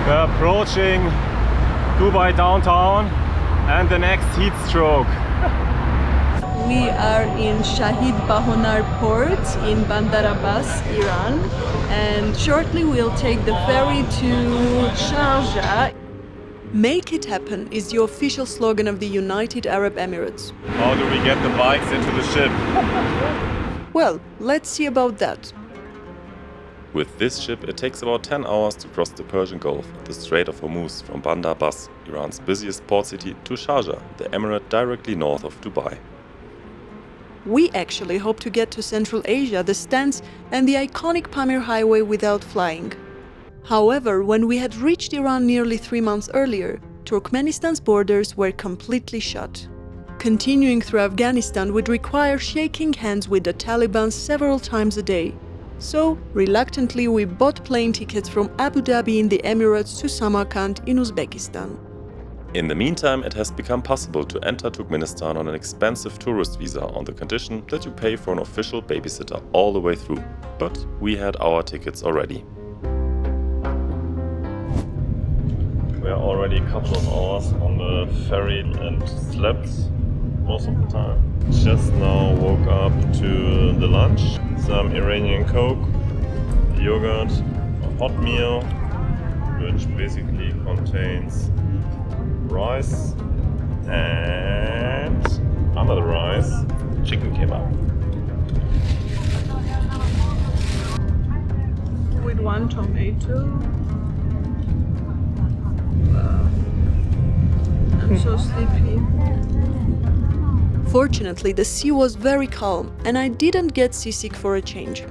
We're approaching Dubai downtown and the next heat stroke. We are in Shahid Bahonar port in Bandar Abbas, Iran, and shortly we'll take the ferry to Sharjah. Make it happen is the official slogan of the United Arab Emirates. How do we get the bikes into the ship? Well, let's see about that. With this ship, it takes about 10 hours to cross the Persian Gulf and the Strait of Hormuz from Bandar Abbas, Iran's busiest port city, to Sharjah, the emirate directly north of Dubai. We actually hope to get to Central Asia, the stands, and the iconic Pamir Highway without flying. However, when we had reached Iran nearly 3 months earlier, Turkmenistan's borders were completely shut. Continuing through Afghanistan would require shaking hands with the Taliban several times a day. So, reluctantly, we bought plane tickets from Abu Dhabi in the Emirates to Samarkand in Uzbekistan. In the meantime, it has become possible to enter Turkmenistan on an expensive tourist visa on the condition that you pay for an official babysitter all the way through. But we had our tickets already. We are already a couple of hours on the ferry and slept most of the time. Just now woke up to the lunch, some Iranian Coke, yogurt, a hot meal, which basically contains rice and under the rice, chicken kebab. With 1 tomato. I'm so sleepy. Fortunately, the sea was very calm and I didn't get seasick for a change.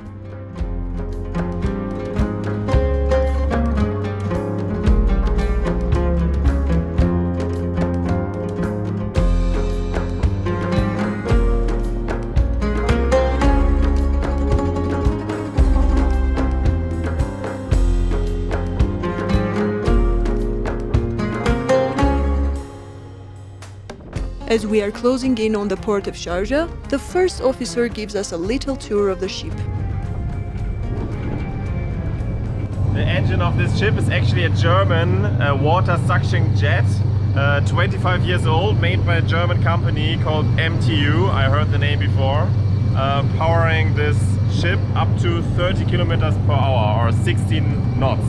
As we are closing in on the port of Sharjah, the first officer gives us a little tour of the ship. The engine of this ship is actually a German water suction jet, 25 years old, made by a German company called MTU, I heard the name before, powering this ship up to 30 kilometers per hour or 16 knots.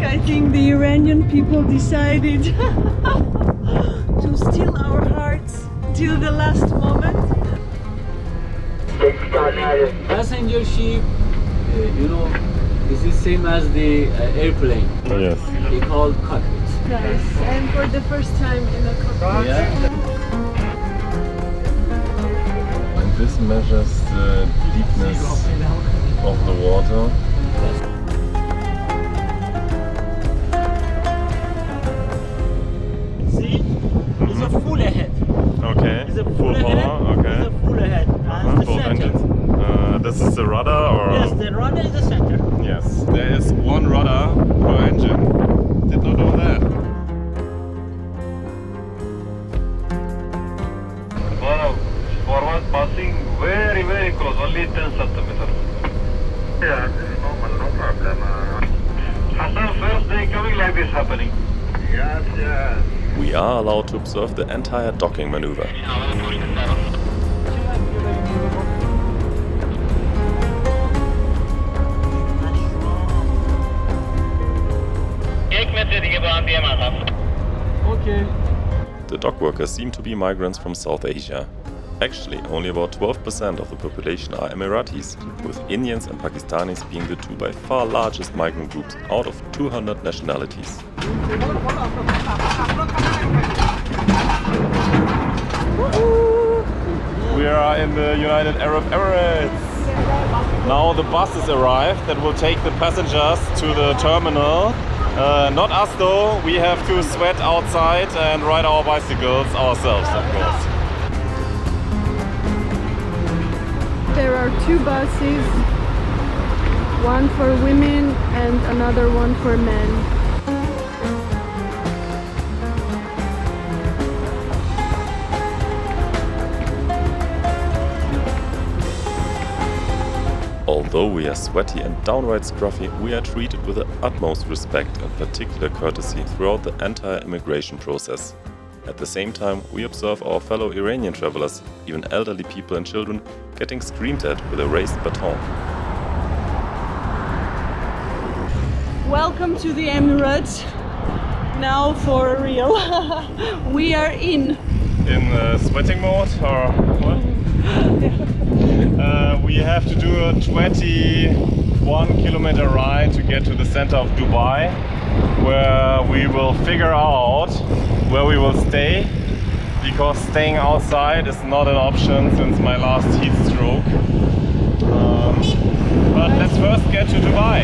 I think the Iranian people decided to steal our hearts till the last moment. Passenger ship, this is same as the airplane. Yes. They call cockpit. Nice. And for the first time in a cockpit. Yeah. And this measures the deepness of the water. See, it's a full ahead. Okay. It's a Full ahead. power. Okay. It's a full ahead. And the Both center. engines. This is the rudder, or Yes, the rudder is the center. yes. There is one rudder per engine. Did not know that. Forward passing very close, only 10 centimeters. Yeah, this is normal, no problem. Hassan, first day coming like this happening. Yes. We are allowed to observe the entire docking maneuver. Okay. The dock workers seem to be migrants from South Asia. Actually, only about 12% of the population are Emiratis, with Indians and Pakistanis being the two by far largest migrant groups out of 200 nationalities. We are in the United Arab Emirates. Now the buses arrived that will take the passengers to the terminal. Not us though, we have to sweat outside and ride our bicycles ourselves, of course. There are 2 buses, one for women and another one for men. Although we are sweaty and downright scruffy, we are treated with the utmost respect and particular courtesy throughout the entire immigration process. At the same time, we observe our fellow Iranian travelers, even elderly people and children, getting screamed at with a raised baton. Welcome to the Emirates. Now for real. We are in sweating mode or what? We have to do a 21-kilometer ride to get to the center of Dubai, where we will figure out where we will stay, because staying outside is not an option since my last heat stroke. But let's first get to Dubai.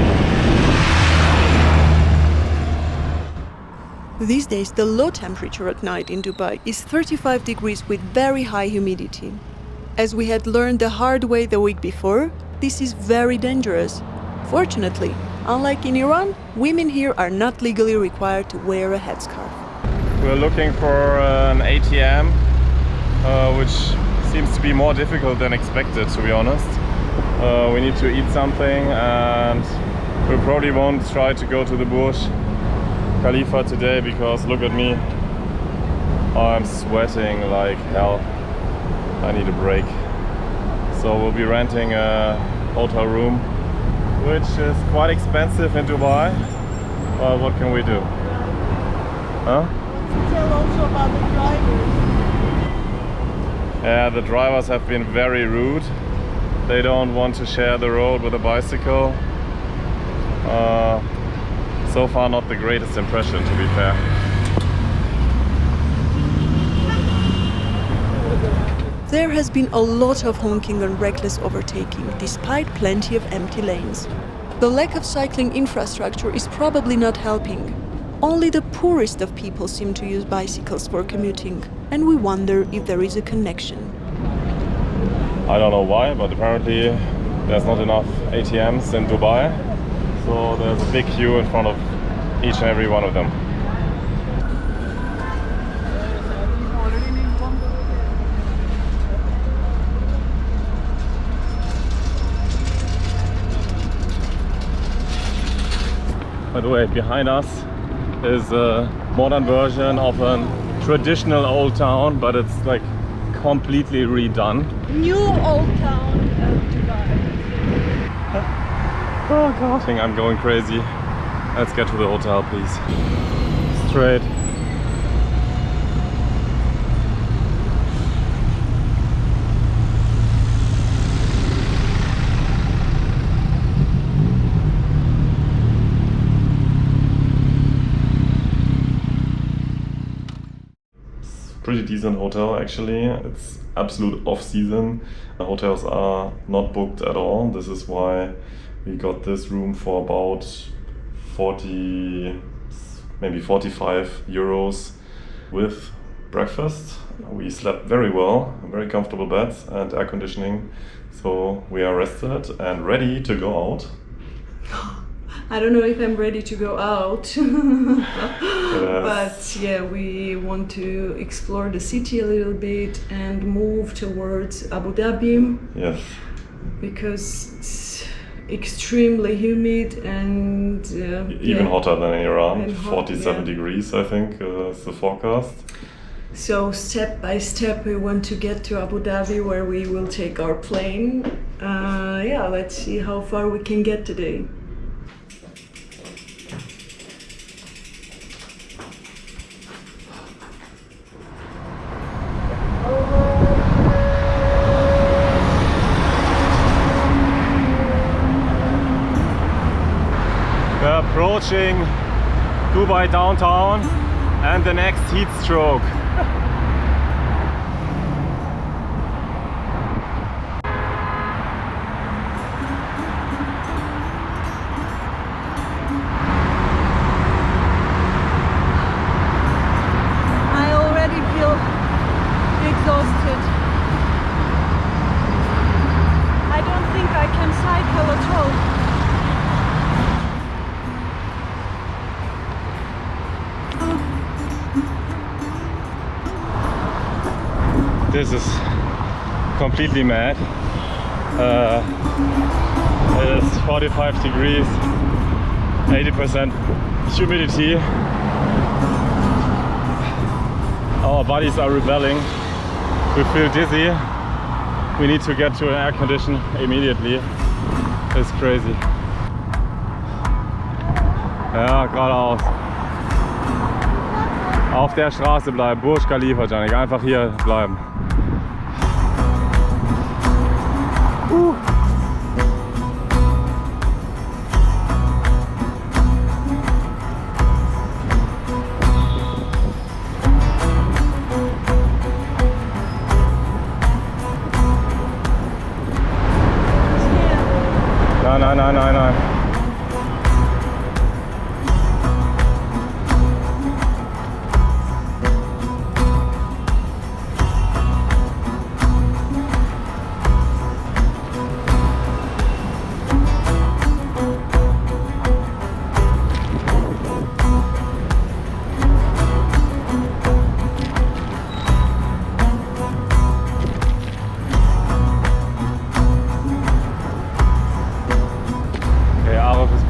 These days, the low temperature at night in Dubai is 35 degrees with very high humidity. As we had learned the hard way the week before, this is very dangerous. Fortunately, unlike in Iran, women here are not legally required to wear a headscarf. We're looking for an ATM, which seems to be more difficult than expected, to be honest. We need to eat something, and we probably won't try to go to the Burj Khalifa today because look at me, I'm sweating like hell. I need a break. So we'll be renting a hotel room, which is quite expensive in Dubai. Well, what can we do? Huh? Tell also about the drivers. Yeah, the drivers have been very rude. They don't want to share the road with a bicycle. So far not the greatest impression, to be fair. There has been a lot of honking and reckless overtaking, despite plenty of empty lanes. The lack of cycling infrastructure is probably not helping. Only the poorest of people seem to use bicycles for commuting, and we wonder if there is a connection. I don't know why, but apparently there's not enough ATMs in Dubai. So there's a big queue in front of each and every one of them. By the way, behind us is a modern version of a traditional old town, but it's like completely redone. New old town of Dubai. Oh god, I think I'm going crazy. Let's get to the hotel, please. Straight. Pretty decent hotel actually. It's absolute off-season. The hotels are not booked at all. This is why we got this room for about 40, maybe 45 euros with breakfast. We slept very well, very comfortable beds and air conditioning. So we are rested and ready to go out. I don't know if I'm ready to go out, but yeah, we want to explore the city a little bit and move towards Abu Dhabi. Yes. Because it's extremely humid and even hotter than in Iran. And 47 degrees, I think, is the forecast. So step by step we want to get to Abu Dhabi, where we will take our plane. Yeah, let's see how far we can get today. We're approaching Dubai downtown and the next heat stroke. I already feel exhausted. I don't think I can cycle at all. This is completely mad. It is 45 degrees, 80% humidity. Our bodies are rebelling. We feel dizzy. We need to get to an air condition immediately. It's crazy. Ja, geradeaus. Auf der Straße bleiben. Burj Khalifa, Janik. Einfach hier bleiben. Nein.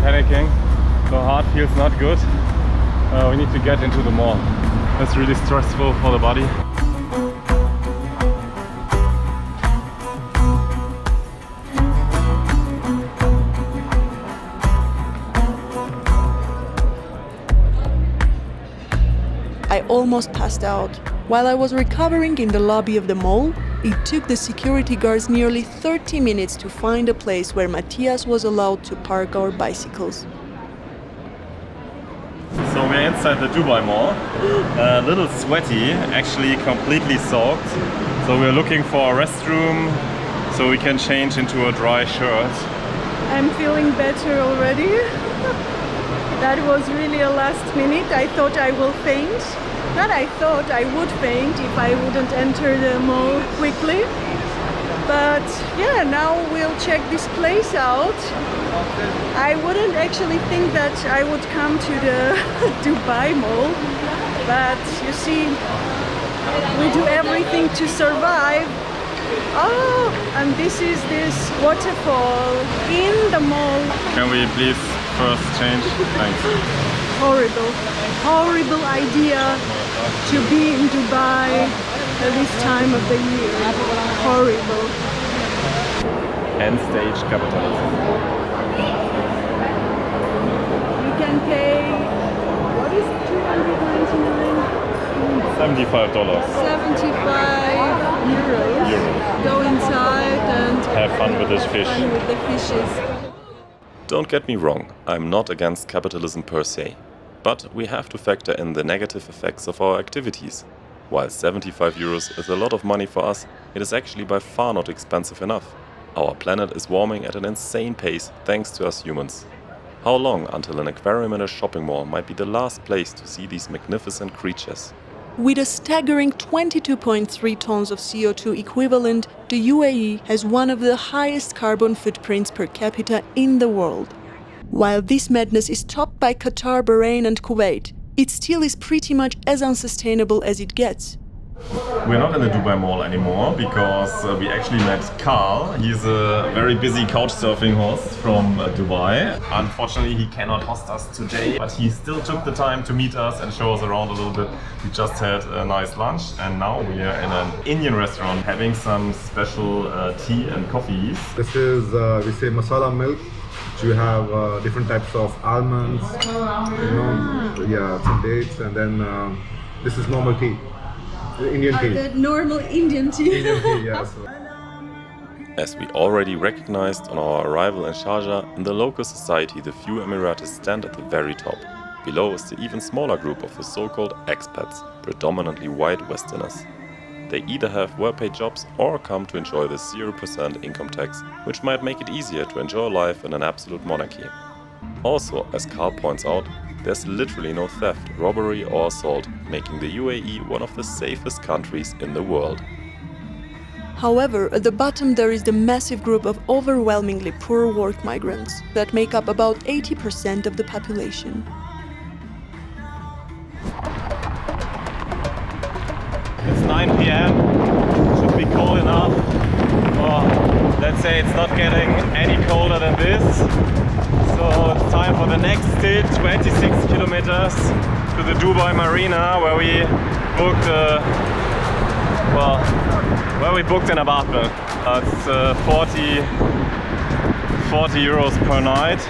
Panicking, the heart feels not good. We need to get into the mall. It's really stressful for the body. I almost passed out. While I was recovering in the lobby of the mall, it took the security guards nearly 30 minutes to find a place where Matthias was allowed to park our bicycles. So we're inside the Dubai Mall, a little sweaty, actually completely soaked. So we're looking for a restroom so we can change into a dry shirt. I'm feeling better already. That was really a last minute. I thought I will faint. Not I thought I would faint if I wouldn't enter the mall quickly. But yeah, now we'll check this place out. I wouldn't actually think that I would come to the Dubai Mall. But you see, we do everything to survive. Oh, and this is this waterfall in the mall. Can we please first change? Thanks. Horrible idea to be in Dubai at this time of the year. Horrible. End stage capitalism. You can pay, what is it, $299? $75. 75 euros. Go inside and Have fun with this fish. fun with the fishes. Don't get me wrong, I'm not against capitalism per se. But we have to factor in the negative effects of our activities. While 75 euros is a lot of money for us, it is actually by far not expensive enough. Our planet is warming at an insane pace thanks to us humans. How long until an aquarium in a shopping mall might be the last place to see these magnificent creatures? With a staggering 22.3 tons of CO2 equivalent, the UAE has one of the highest carbon footprints per capita in the world. While this madness is topped by Qatar, Bahrain and Kuwait, it still is pretty much as unsustainable as it gets. We're not in the Dubai Mall anymore because we actually met Carl. He's a very busy couchsurfing host from Dubai. Unfortunately, he cannot host us today, but he still took the time to meet us and show us around a little bit. We just had a nice lunch and now we are in an Indian restaurant having some special tea and coffees. This is, we say masala milk. You have different types of almonds, some dates, and then this is normal tea, Indian tea. The normal Indian tea. Indian tea, yes. As we already recognized on our arrival in Sharjah, in the local society the few Emiratis stand at the very top. Below is the even smaller group of the so-called expats, predominantly white Westerners. They either have well-paid jobs or come to enjoy the 0% income tax, which might make it easier to enjoy life in an absolute monarchy. Also, as Carl points out, there's literally no theft, robbery or assault, making the UAE one of the safest countries in the world. However, at the bottom there is the massive group of overwhelmingly poor work migrants that make up about 80% of the population. It's 9 p.m. Should be cold enough. Well, let's say it's not getting any colder than this. So it's time for the next stint, 26 kilometers to the Dubai Marina, where we booked an apartment. It's 40 euros per night.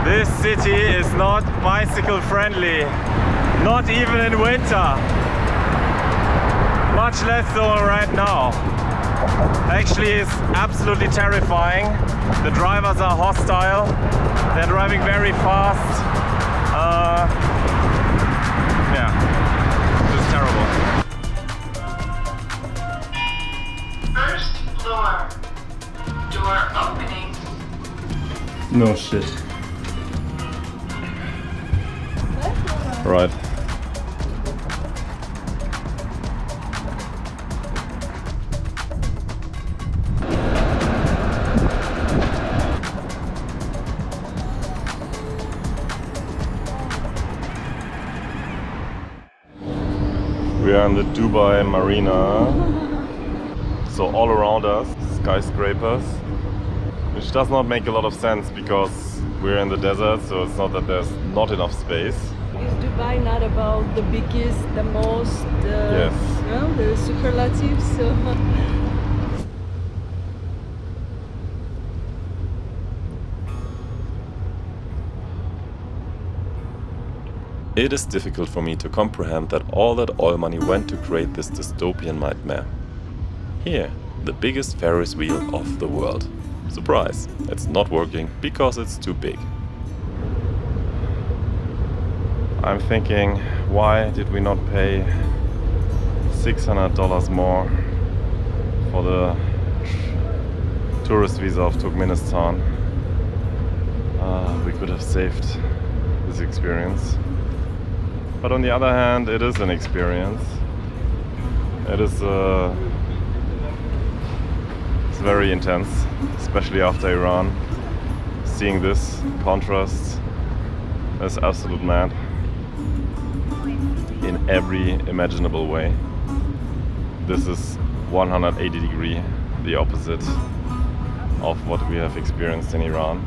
This city is not bicycle friendly, not even in winter. Much less so right now. Actually, it's absolutely terrifying. The drivers are hostile. They're driving very fast. Yeah, it's terrible. First floor. Door opening. No shit. Right. We are in the Dubai Marina. So all around us, skyscrapers, which does not make a lot of sense because we're in the desert, so it's not that there's not enough space. Is Dubai not about the biggest, the most, Yes. the superlatives? So. It is difficult for me to comprehend that all that oil money went to create this dystopian nightmare. Here, the biggest Ferris wheel of the world. Surprise, it's not working because it's too big. I'm thinking, why did we not pay $600 more for the tourist visa of Turkmenistan? We could have saved this experience. But on the other hand, it is an experience. It's very intense, especially after Iran. Seeing this contrast is absolute mad in every imaginable way. This is 180 degree the opposite of what we have experienced in Iran.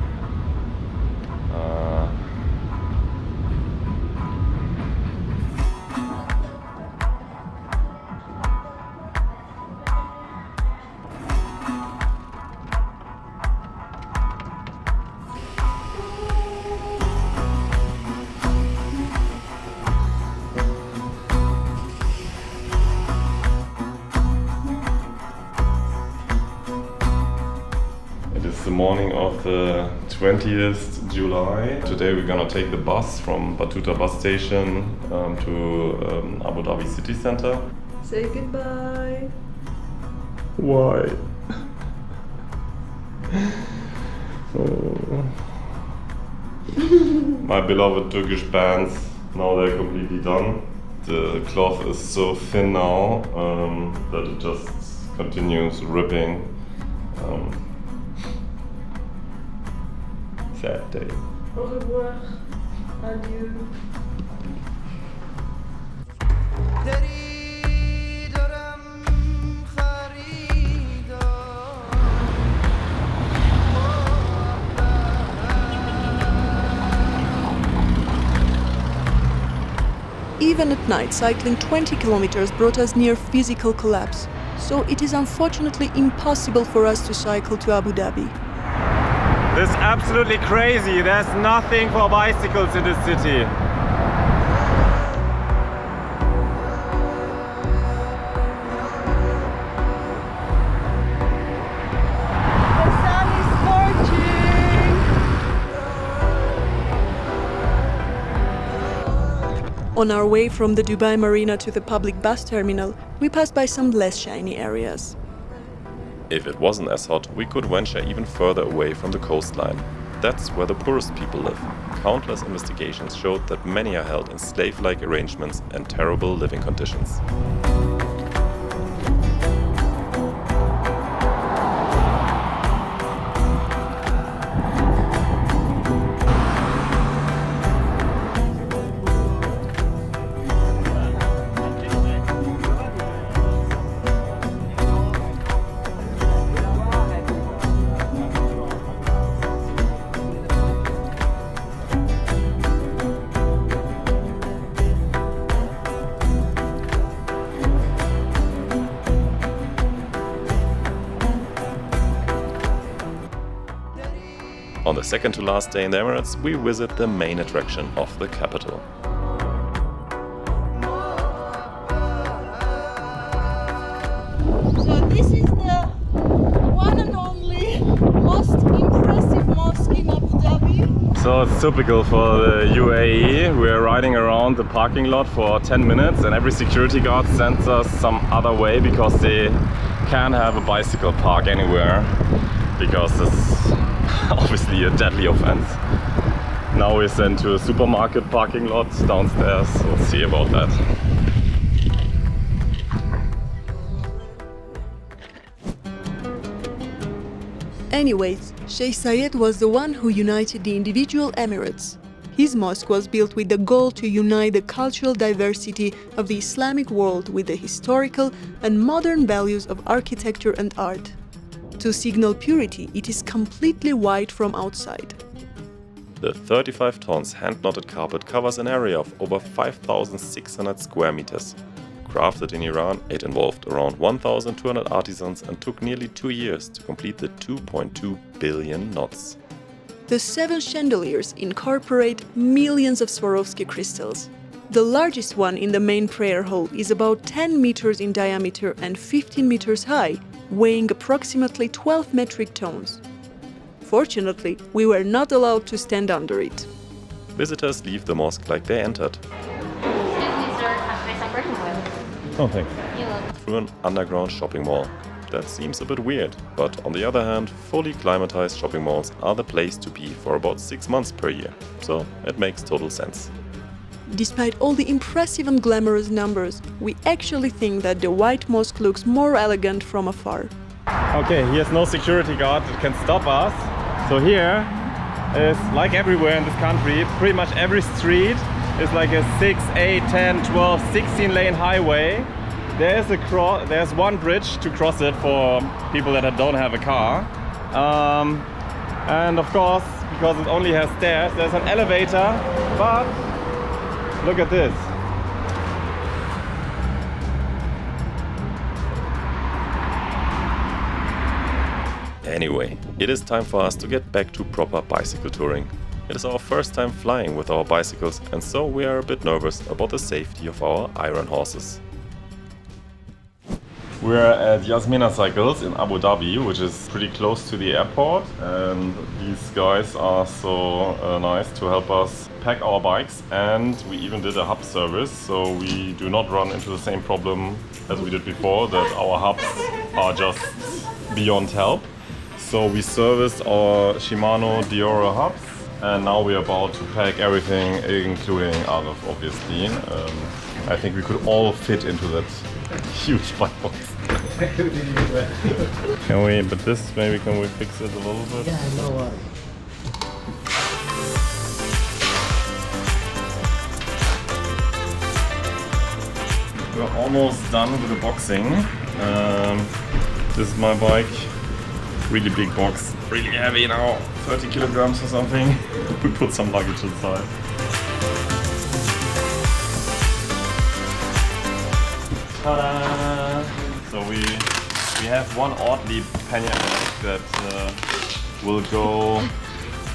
The morning of the 20th July. Today we're gonna take the bus from Batuta bus station to Abu Dhabi city center. Say goodbye. Why? Oh. My beloved Turkish pants, now they're completely done. The cloth is so thin now that it just continues ripping. Sad day. Au revoir. Adieu. Even at night, cycling 20 kilometers brought us near physical collapse, so it is unfortunately impossible for us to cycle to Abu Dhabi. This is absolutely crazy. There's nothing for bicycles in this city. The sun is scorching! On our way from the Dubai Marina to the public bus terminal, we passed by some less shiny areas. If it wasn't as hot, we could venture even further away from the coastline. That's where the poorest people live. Countless investigations showed that many are held in slave-like arrangements and terrible living conditions. On the second to last day in the Emirates, we visit the main attraction of the capital. So this is the one and only most impressive mosque in Abu Dhabi. So it's typical for the UAE. We're riding around the parking lot for 10 minutes and every security guard sends us some other way because they can't have a bicycle park anywhere, because it's obviously a deadly offense. Now we're sent to a supermarket parking lot downstairs. We'll see about that. Anyways, Sheikh Zayed was the one who united the individual emirates. His mosque was built with the goal to unite the cultural diversity of the Islamic world with the historical and modern values of architecture and art. To signal purity, it is completely white from outside. The 35 tons hand-knotted carpet covers an area of over 5,600 square meters. Crafted in Iran, it involved around 1,200 artisans and took nearly 2 years to complete the 2.2 billion knots. The 7 chandeliers incorporate millions of Swarovski crystals. The largest one in the main prayer hall is about 10 meters in diameter and 15 meters high, weighing approximately 12 metric tons. Fortunately, we were not allowed to stand under it. Visitors leave the mosque like they entered. Oh, thanks. Through an underground shopping mall. That seems a bit weird, but on the other hand, fully climatized shopping malls are the place to be for about 6 months per year, so it makes total sense. Despite all the impressive and glamorous numbers, we actually think that the White Mosque looks more elegant from afar. Okay, here's no security guard that can stop us. So here is, like everywhere in this country, pretty much every street is like a 6, 8, 10, 12, 16 lane highway. There's one bridge to cross it for people that don't have a car. And of course, because it only has stairs, there's an elevator, but look at this. Anyway, it is time for us to get back to proper bicycle touring. It is our first time flying with our bicycles, and so we are a bit nervous about the safety of our iron horses. We're at Yasmina Cycles in Abu Dhabi, which is pretty close to the airport, and these guys are so nice to help us pack our bikes, and we even did a hub service, so we do not run into the same problem as we did before, that our hubs are just beyond help. So we serviced our Shimano Dioro hubs, and now we're about to pack everything, including Arif, obviously. I think we could all fit into that huge bike box. Can we, but this, maybe can we fix it a little bit? Yeah, no worries. We're almost done with the boxing. This is my bike. Really big box. Really heavy now. 30 kilograms or something. We put some luggage inside. Ta-da! So we have one Ortlieb pannier bag that will go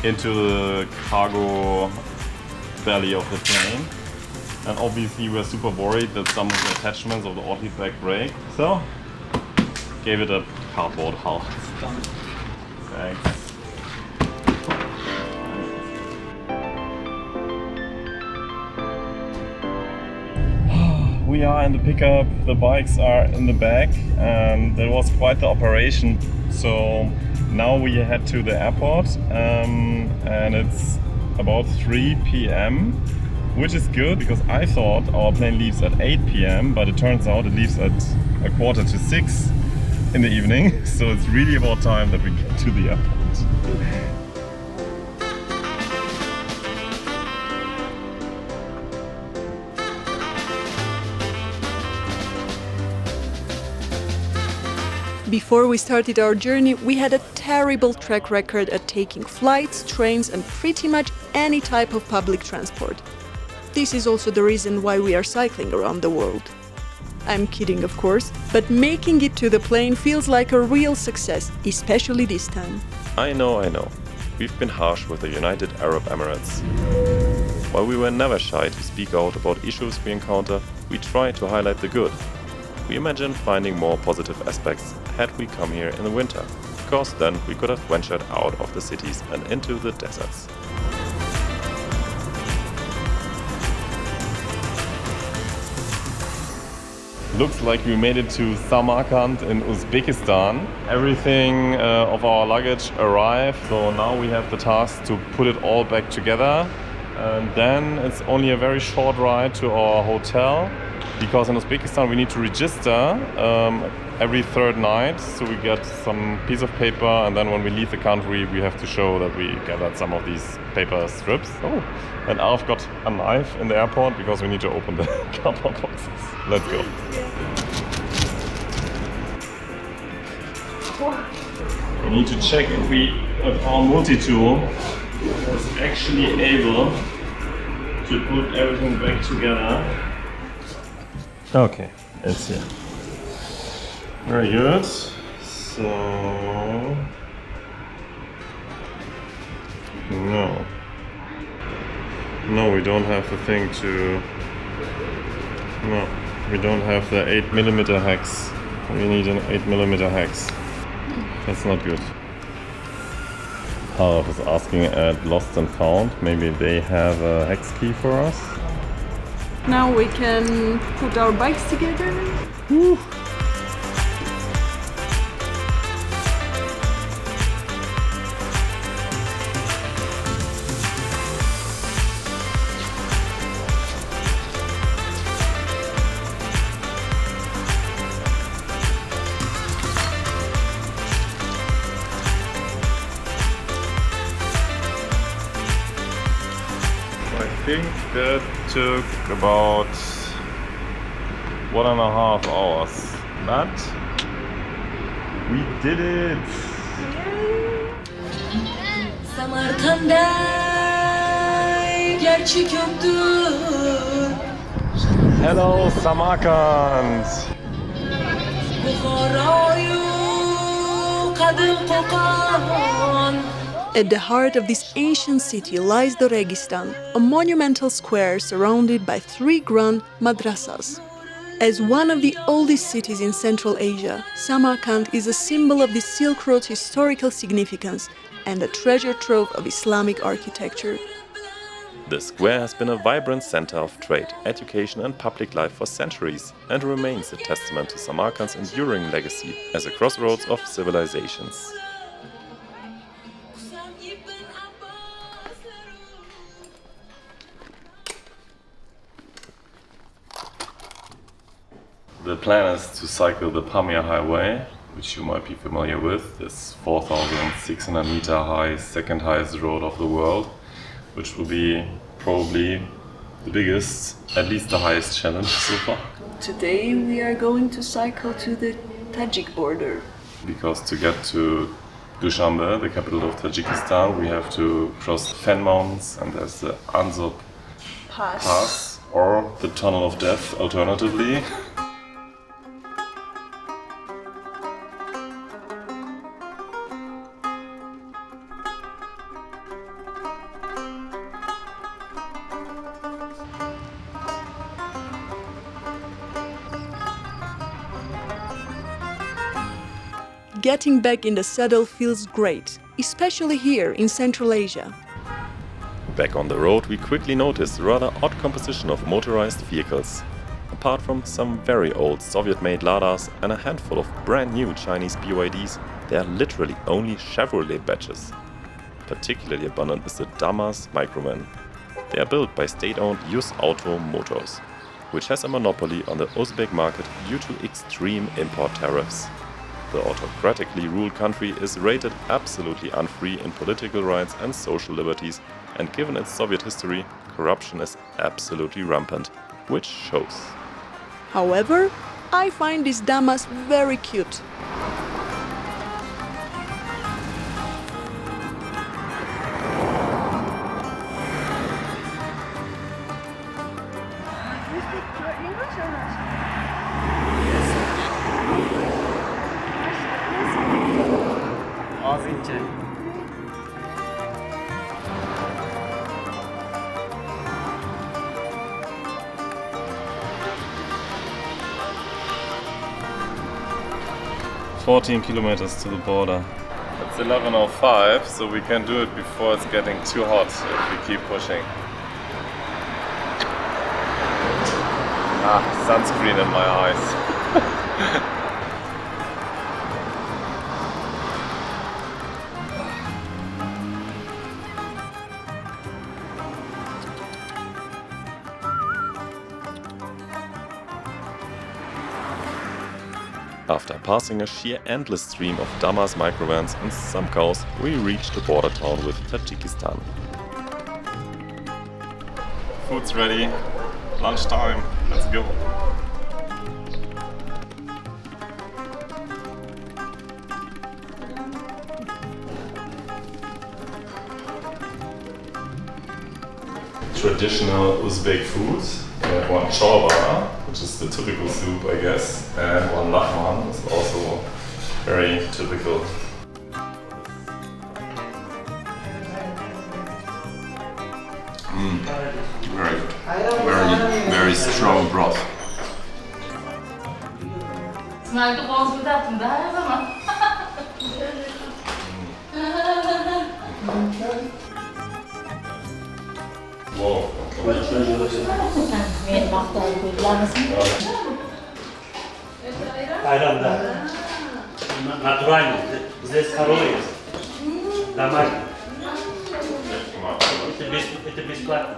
into the cargo belly of the plane. And obviously we're super worried that some of the attachments of the Ortlieb bag break. So, gave it a cardboard hull. Thanks. We are in the pickup, the bikes are in the back, and that was quite the operation. So now we head to the airport, and it's about 3 p.m. which is good because I thought our plane leaves at 8 p.m. but it turns out it leaves at 5:45 in the evening, so it's really about time that we get to the airport. Before we started our journey, we had a terrible track record at taking flights, trains, and pretty much any type of public transport. This is also the reason why we are cycling around the world. I'm kidding, of course, but making it to the plane feels like a real success, especially this time. I know. we've been harsh with the United Arab Emirates. While we were never shy to speak out about issues we encounter, we try to highlight the good. We imagine finding more positive aspects had we come here in the winter, because then we could have ventured out of the cities and into the deserts. Looks like we made it to Samarkand in Uzbekistan. Everything of our luggage arrived, so now we have the task to put it all back together. And then it's only a very short ride to our hotel, because in Uzbekistan we need to register every third night. So we get some piece of paper, and then when we leave the country we have to show that we gathered some of these paper strips. Oh, and Arf got a knife in the airport because we need to open the cardboard boxes. Let's go. We need to check if our multi-tool is actually able to put everything back together. Okay, it's here. Very good. So no, we don't have the thing to. No, we don't have the 8mm hex. We need an 8mm hex. That's not good. Harf is asking at Lost and Found. Maybe they have a hex key for us. Now we can put our bikes together. Woo. I think that took about 1.5 hours, but we did it! Samarkand'da gerçek yoktur. Hello Samarkand! Bukharayu kadın kokan. At the heart of this ancient city lies the Registan, a monumental square surrounded by 3 grand madrasas. As one of the oldest cities in Central Asia, Samarkand is a symbol of the Silk Road's historical significance and a treasure trove of Islamic architecture. The square has been a vibrant center of trade, education and public life for centuries and remains a testament to Samarkand's enduring legacy as a crossroads of civilizations. The plan is to cycle the Pamir Highway, which you might be familiar with, this 4,600 meter high, second highest road of the world, which will be probably the biggest, at least the highest challenge so far. Today we are going to cycle to the Tajik border. Because to get to Dushanbe, the capital of Tajikistan, we have to cross the Fen Mountains, and there's the Anzop Pass, or the Tunnel of Death alternatively. Getting back in the saddle feels great, especially here in Central Asia. Back on the road, we quickly noticed the rather odd composition of motorized vehicles. Apart from some very old Soviet-made Ladas and a handful of brand new Chinese BYDs, there are literally only Chevrolet badges. Particularly abundant is the Damas Microman. They are built by state-owned Yus Auto Motors, which has a monopoly on the Uzbek market due to extreme import tariffs. The autocratically ruled country is rated absolutely unfree in political rights and social liberties, and given its Soviet history, corruption is absolutely rampant, which shows. However, I find these Damas very cute. 14 kilometers to the border. It's 11:05, so we can do it before it's getting too hot if we keep pushing. Sunscreen in my eyes. After passing a sheer endless stream of Damas microvans and some cows, we reached the border town with Tajikistan. Food's ready. Lunchtime. Let's go. Traditional Uzbek food. We have one chorba, which is the typical soup, I guess, and one lahman is also very typical. Very strong broth. Sniper konusunda aklımda her zaman. Wow. Ayran da. Naturalny. Здесь коровы. Домашний. Это бесплатно.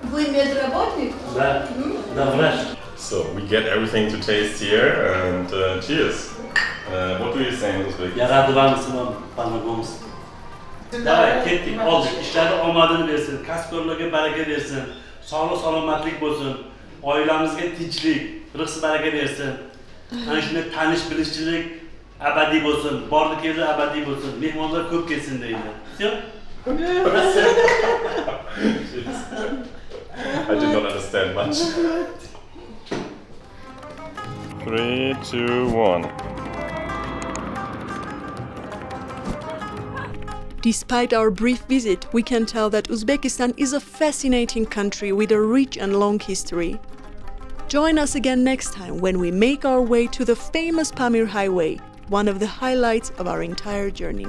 Вы медработник? Да, да, врач. So we get everything to taste here, and cheers. What do you say in Uzbek? Ya radovanısın parmağımız. Davay kettik, oldu. İşleri olmadığını versin, kaskorlarga baraka versin, sağlık salomatlik bo'lsin, oilamizga tinchlik, rizq baraka versin. Ana shunday tanish bilishchilik abadiy bo'lsin, bordi keldi abadiy bo'lsin, mehmonlar ko'p kelsin deydi. Всё? I did not understand much. 3, 2, 1. Despite our brief visit, we can tell that Uzbekistan is a fascinating country with a rich and long history. Join us again next time when we make our way to the famous Pamir Highway, one of the highlights of our entire journey.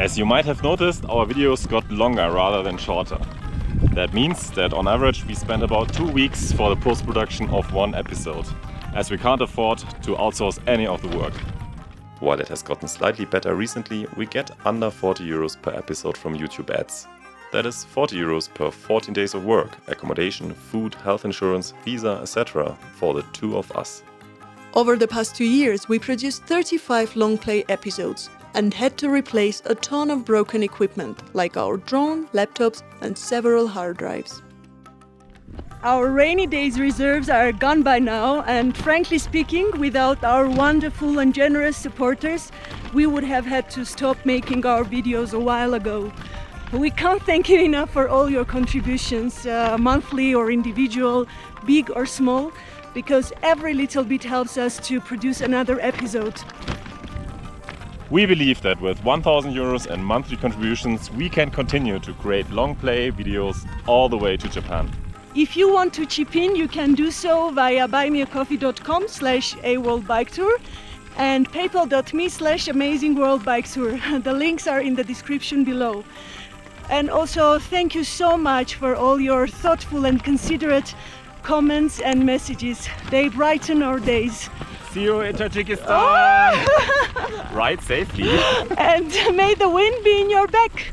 As you might have noticed, our videos got longer rather than shorter. That means that on average we spend about 2 weeks for the post-production of one episode, as we can't afford to outsource any of the work. While it has gotten slightly better recently, we get under 40 euros per episode from YouTube ads. That is 40 euros per 14 days of work, accommodation, food, health insurance, visa, etc. for the two of us. Over the past 2 years, we produced 35 long play episodes and had to replace a ton of broken equipment, like our drone, laptops, and several hard drives. Our rainy days reserves are gone by now, and frankly speaking, without our wonderful and generous supporters, we would have had to stop making our videos a while ago. We can't thank you enough for all your contributions, monthly or individual, big or small, because every little bit helps us to produce another episode. We believe that with 1,000 euros and monthly contributions, we can continue to create long play videos all the way to Japan. If you want to chip in, you can do so via buymeacoffee.com/aworldbiketour and paypal.me/amazingworldbiketour. The links are in the description below. And also, thank you so much for all your thoughtful and considerate comments and messages. They brighten our days. See you in Tajikistan! Ride safely! And may the wind be in your back.